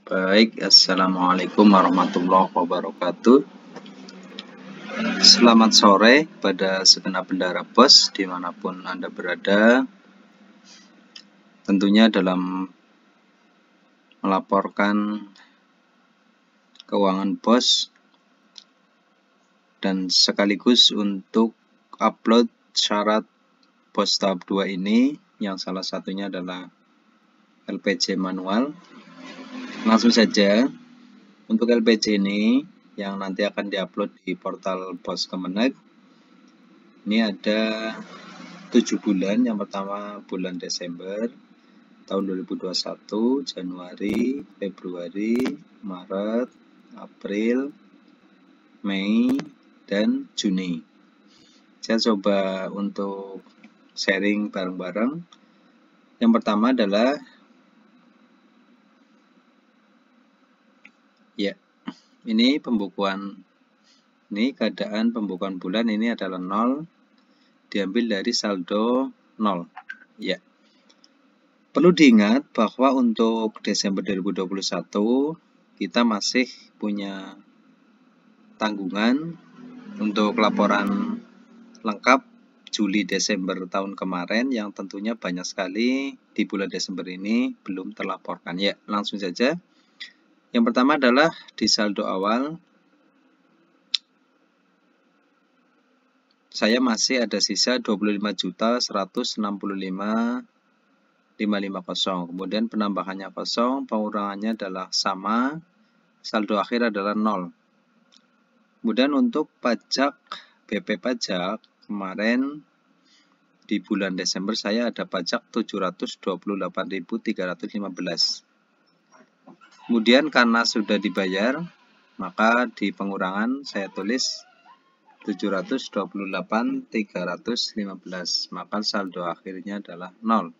Baik, Assalamualaikum warahmatullahi wabarakatuh. Selamat sore pada segenap bendahara BOS dimanapun Anda berada. Tentunya dalam melaporkan keuangan BOS dan sekaligus untuk upload syarat BOS tahap 2 ini, yang salah satunya adalah LPJ manual. Langsung saja, untuk LPJ ini yang nanti akan diupload di portal BOS Kemenag, ini ada 7 bulan. Yang pertama bulan Desember tahun 2021, Januari, Februari, Maret, April, Mei, dan Juni. Saya coba untuk sharing bareng-bareng. Yang pertama adalah ini pembukuan. Ini keadaan pembukuan bulan ini adalah 0, diambil dari saldo 0. Ya. Perlu diingat bahwa untuk Desember 2021 kita masih punya tanggungan untuk laporan lengkap Juli Desember tahun kemarin yang tentunya banyak sekali di bulan Desember ini belum terlaporkan. Ya, langsung saja. Yang pertama adalah di saldo awal saya masih ada sisa 25.165.550. Kemudian penambahannya kosong, pengurangannya adalah sama, saldo akhir adalah 0. Kemudian untuk pajak, BP pajak, kemarin di bulan Desember saya ada pajak 728.315. Kemudian karena sudah dibayar, maka di pengurangan saya tulis 728.315, maka saldo akhirnya adalah 0.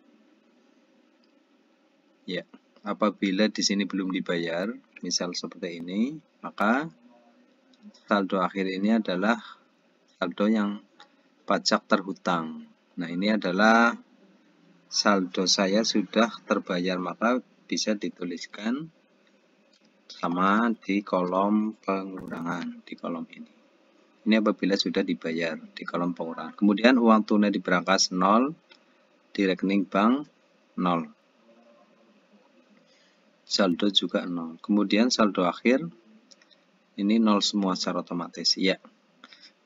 Ya, apabila di sini belum dibayar, misal seperti ini, maka saldo akhir ini adalah saldo yang pajak terhutang. Nah, ini adalah saldo saya sudah terbayar, maka bisa dituliskan sama di kolom pengurangan, di kolom ini. Ini apabila sudah dibayar di kolom pengurangan. Kemudian uang tunai di berangkas 0, di rekening bank 0. Saldo juga 0. Kemudian saldo akhir ini 0 semua secara otomatis. Ya.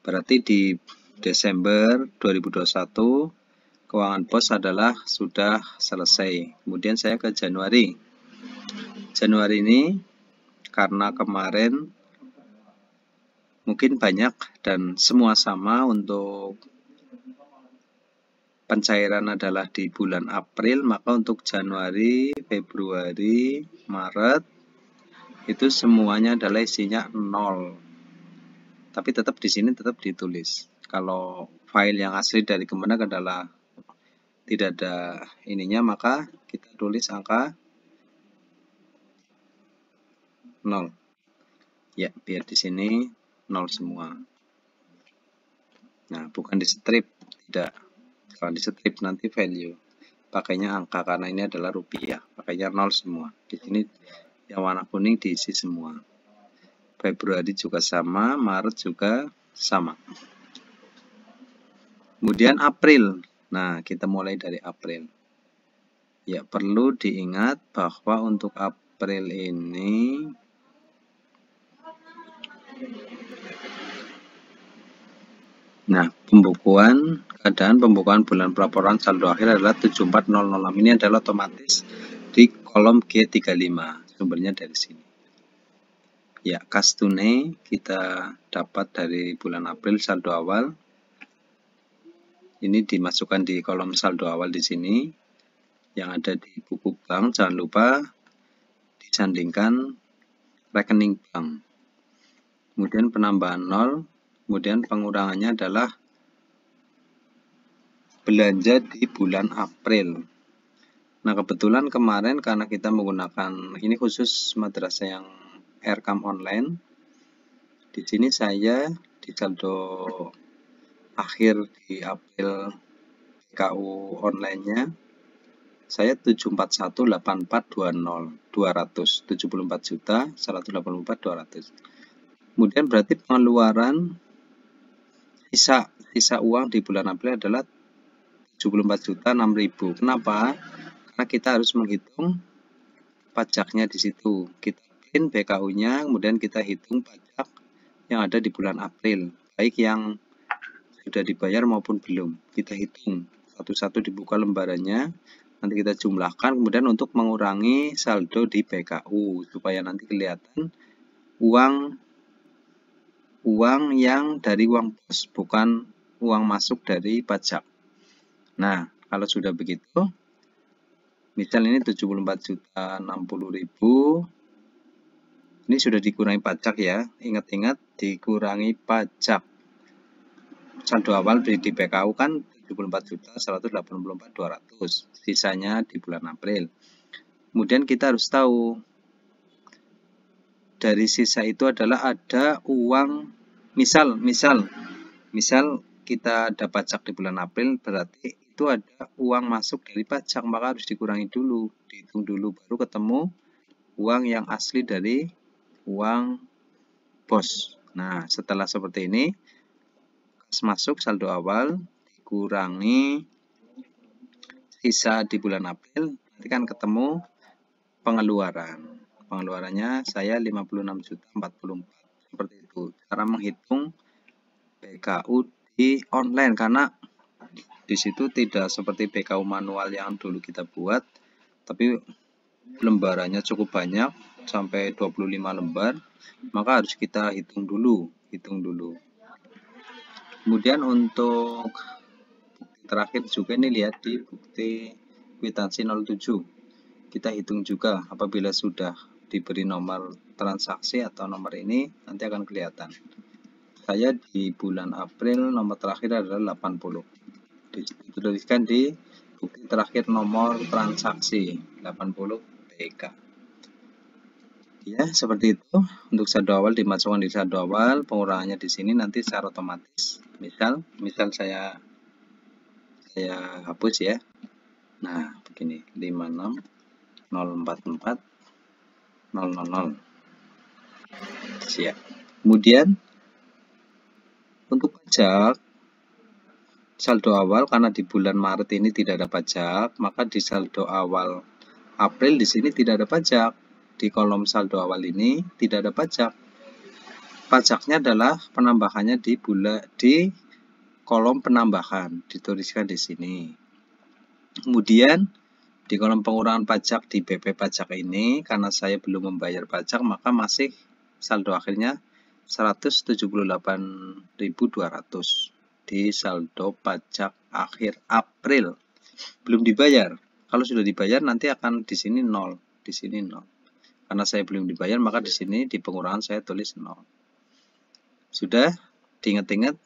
Berarti di Desember 2021 keuangan BOS adalah sudah selesai. Kemudian saya ke Januari. Januari ini karena kemarin mungkin banyak dan semua sama untuk pencairan adalah di bulan April, maka untuk Januari, Februari, Maret itu semuanya adalah isinya 0. Tapi tetap di sini tetap ditulis. Kalau file yang asli dari Kemenag adalah tidak ada ininya, maka kita tulis angka 0. Ya, biar di sini 0 semua. Nah, bukan di strip, tidak. Kalau di strip nanti value, pakainya angka karena ini adalah rupiah, pakainya 0 semua. Di sini yang warna kuning diisi semua. Februari juga sama, Maret juga sama. Kemudian April. Nah, kita mulai dari April. Ya, perlu diingat bahwa untuk April ini keadaan pembukuan bulan pelaporan saldo akhir adalah 74006. Ini adalah otomatis di kolom G35. Sumbernya dari sini. Ya, kas tunai kita dapat dari bulan April saldo awal. Ini dimasukkan di kolom saldo awal di sini. Yang ada di buku bank, jangan lupa disandingkan rekening bank. Kemudian penambahan 0. Kemudian pengurangannya adalah belanja di bulan April. Nah, kebetulan kemarin karena kita menggunakan ini khusus madrasah yang Erkam online. Di sini saya di saldo akhir di April KU online-nya saya 7418420 200 74.184.200. Kemudian berarti pengeluaran sisa uang di bulan April adalah 74.006.000. Kenapa? Karena kita harus menghitung pajaknya di situ. Kita print BKU-nya, kemudian kita hitung pajak yang ada di bulan April, baik yang sudah dibayar maupun belum. Kita hitung satu-satu, dibuka lembarannya, nanti kita jumlahkan, kemudian untuk mengurangi saldo di BKU supaya nanti kelihatan uang yang dari uang pos, bukan uang masuk dari pajak. Nah, kalau sudah begitu, misal ini 74.060.000, ini sudah dikurangi pajak ya. Ingat-ingat dikurangi pajak. Saldo awal di BKU kan 74.184.200. Sisanya di bulan April. Kemudian kita harus tahu dari sisa itu adalah ada uang, misal kita ada pajak di bulan April, berarti itu ada uang masuk dari pajak, maka harus dikurangi dulu, dihitung dulu, baru ketemu uang yang asli dari uang pos. Nah, setelah seperti ini, kas masuk saldo awal dikurangi sisa di bulan April, nanti kan ketemu pengeluaran. Pengeluarannya saya 56.044. Seperti itu. Cara menghitung BKU di online, karena di situ tidak seperti BKU manual yang dulu kita buat, tapi lembarannya cukup banyak, sampai 25 lembar, maka harus kita hitung dulu. Kemudian untuk bukti terakhir juga ini, lihat di bukti kwitansi 07. Kita hitung juga apabila sudah diberi nomor transaksi atau nomor ini, nanti akan kelihatan. Saya di bulan April nomor terakhir adalah 80. Dituliskan di bukti terakhir nomor transaksi 80 BK. Ya, seperti itu. Untuk saldo awal dimasukkan di saldo awal, pengurangannya di sini nanti secara otomatis. Misal saya hapus ya. Nah, begini, 56.044.000. Siap. Kemudian untuk pajak saldo awal, karena di bulan Maret ini tidak ada pajak, maka di saldo awal April di sini tidak ada pajak. Di kolom saldo awal ini tidak ada pajak. Pajaknya adalah penambahannya di kolom penambahan, dituliskan di sini. Kemudian di kolom pengurangan pajak di BP pajak ini, karena saya belum membayar pajak, maka masih saldo akhirnya 178.200 di saldo pajak akhir April. Belum dibayar. Kalau sudah dibayar nanti akan di sini 0, di sini 0. Karena saya belum dibayar, maka di sini di pengurangan saya tulis 0. Sudah diingat-ingat,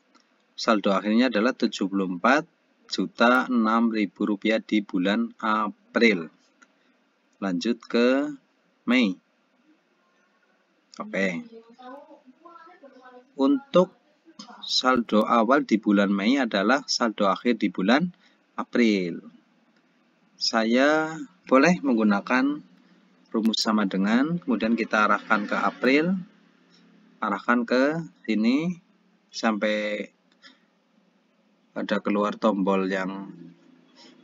saldo akhirnya adalah 74.006.000 rupiah di bulan April. Lanjut ke Mei. Oke. Untuk saldo awal di bulan Mei adalah saldo akhir di bulan April. Saya boleh menggunakan rumus sama dengan, kemudian kita arahkan ke April, arahkan ke sini sampai ada keluar tombol yang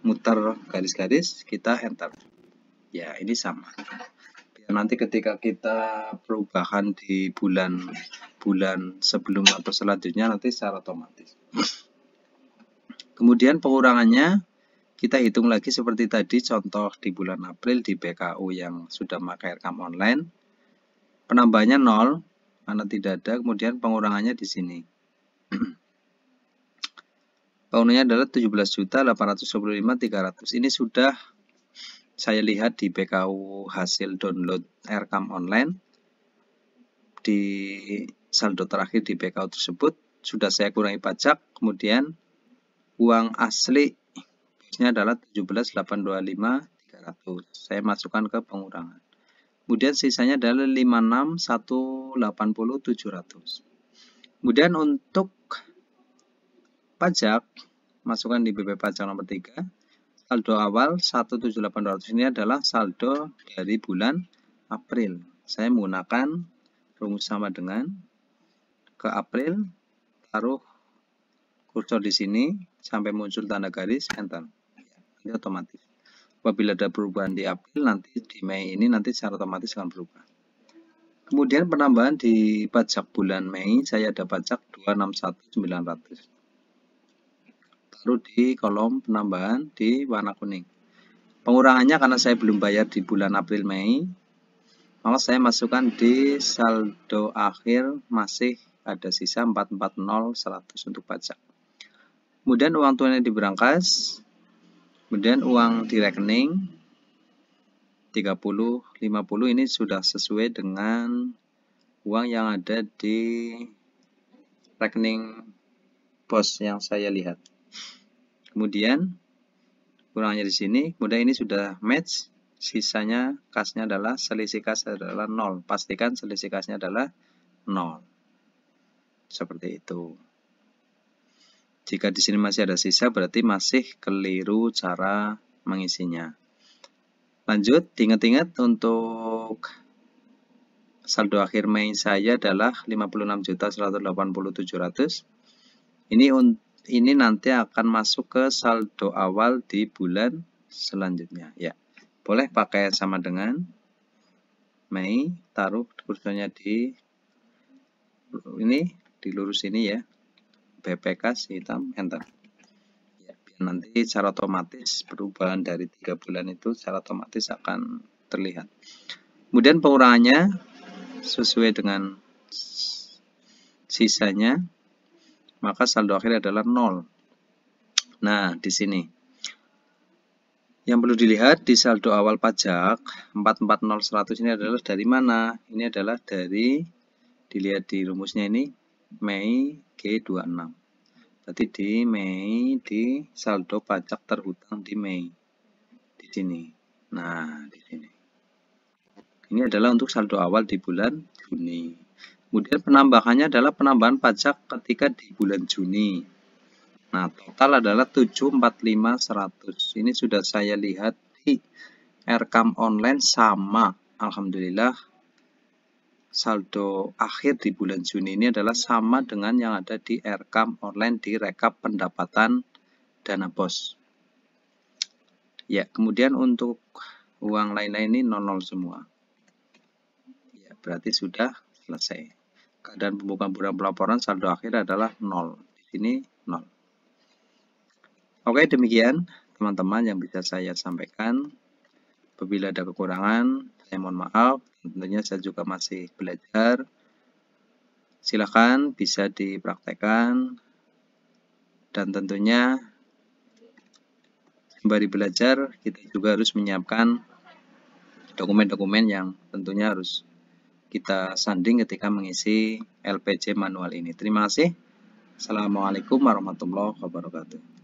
muter garis-garis, kita enter. Ya, ini sama. Biar nanti ketika kita perubahan di bulan sebelum atau selanjutnya nanti secara otomatis. Kemudian pengurangannya kita hitung lagi seperti tadi, contoh di bulan April di BKU yang sudah memakai rekam online. Penambahannya 0 karena tidak ada, kemudian pengurangannya di sini. Pengurangannya adalah 17.825.300. Ini sudah saya lihat di BKU hasil download rekam online. Di saldo terakhir di BKU tersebut sudah saya kurangi pajak, kemudian uang asli nya adalah 17.825.300. Saya masukkan ke pengurangan. Kemudian sisanya adalah 56.180.700. Kemudian untuk pajak, masukkan di BP pajak nomor 3. saldo awal 178.200 ini adalah saldo dari bulan April. Saya menggunakan rumus sama dengan ke April, taruh kursor di sini sampai muncul tanda garis, enter. Ini otomatis. Apabila ada perubahan di April, nanti di Mei ini nanti secara otomatis akan berubah. Kemudian penambahan di pajak bulan Mei, saya ada pajak 261.900. Taruh di kolom penambahan di warna kuning. Pengurangannya karena saya belum bayar di bulan April Mei, maka saya masukkan di saldo akhir masih ada sisa 440.100 untuk pajak. Kemudian uang tunai di berangkas, kemudian uang di rekening 30, 50 ini sudah sesuai dengan uang yang ada di rekening pos yang saya lihat. Kemudian kurangnya di sini, kemudian ini sudah match, sisanya kasnya adalah selisih kas adalah 0. Pastikan selisih kasnya adalah 0. Seperti itu. Jika di sini masih ada sisa, berarti masih keliru cara mengisinya. Lanjut, ingat-ingat untuk saldo akhir Mei saya adalah 56.180.700. Ini nanti akan masuk ke saldo awal di bulan selanjutnya. Ya, boleh pakai sama dengan Mei, taruh kursornya di ini, di lurus ini ya. BPK hitam, enter. Ya, biar nanti secara otomatis perubahan dari 3 bulan itu secara otomatis akan terlihat. Kemudian pengurangannya sesuai dengan sisanya, maka saldo akhir adalah 0. Nah, di sini yang perlu dilihat di saldo awal pajak 440.100 ini adalah dari mana? Ini adalah dari, dilihat di rumusnya ini, Mei G26. Berarti di Mei, di saldo pajak terhutang di Mei. Di sini. Nah, di sini. Ini adalah untuk saldo awal di bulan Juni. Kemudian penambahannya adalah penambahan pajak ketika di bulan Juni. Nah, total adalah 745.100. Ini sudah saya lihat di Rekam online sama. Alhamdulillah, saldo akhir di bulan Juni ini adalah sama dengan yang ada di Rekam online di rekap pendapatan dana pos. Ya, kemudian untuk uang lain-lain ini 00 semua. Ya, berarti sudah selesai. Keadaan pembukaan bulan pelaporan saldo akhir adalah 0. Di sini 0. Oke, demikian teman-teman yang bisa saya sampaikan. Apabila ada kekurangan, saya mohon maaf. Tentunya saya juga masih belajar. Silakan bisa dipraktekkan. Dan tentunya sembari belajar, kita juga harus menyiapkan dokumen-dokumen yang tentunya harus kita sanding ketika mengisi LPJ manual ini. Terima kasih. Assalamualaikum warahmatullahi wabarakatuh.